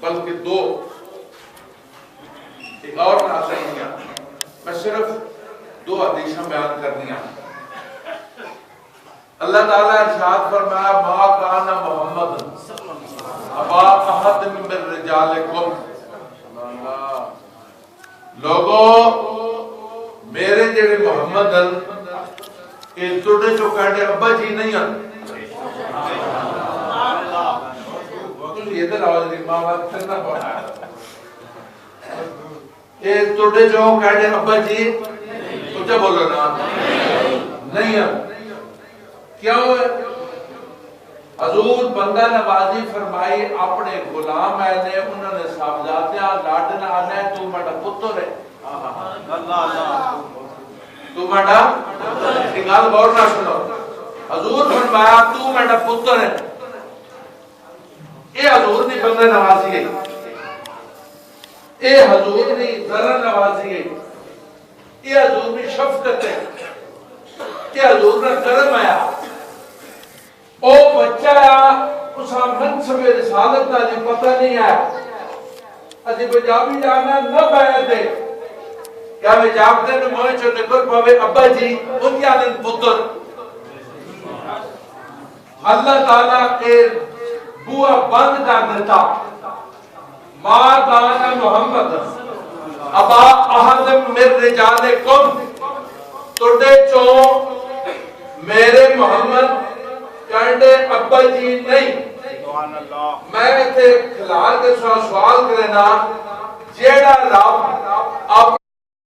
بلکہ دو ایک اور ناسائیاں میں صرف دو حدیثیں بیان کرنی ہیں۔ اللہ تعالیٰ ارشاد فرمایا ما کان محمد ابا احد من رجالکم، لوگوں میرے جڑے محمد ہیں یہ تھوڑے جو کہتے ابا جی نہیں ہیں، یہ تو آواز نہیں ماں بات کرنا پڑا ہے، یہ تھوڑے جو کہتے ابا جی کچھ بولو نا نہیں ہیں، کیوں ہے؟ حضور بندہ نوازی فرمائی اپنے غلام آنے انہوں نے صاحبزادیاں لاڈنا آنے تو مڑا پتر ہے، تو مڑا نگال غور نہ سنو، حضور فرمایا تو مڑا پتر ہے، اے حضور نے بندہ نوازی ہے، اے حضور نے ذرا نوازی ہے، اے حضور نے شفقت ہے، اے حضور نے کرم آیا، او بچہ اسا منصب رسالت کا جی پتہ نہیں ہے، اجی بجابی جانا نہ بیعت ہے، کیا میں جابتے نے موئے چھو نکل پاوے ابا جی ان کی آنند پتر، اللہ تعالیٰ کے بوا بند کر دیتا، ما کان محمد ابا احد من رجالکم، توڑے چو میرے محمد کہنے ابا جی نہیں، میں تے کھلال کے سوال کرنا جیڑا رب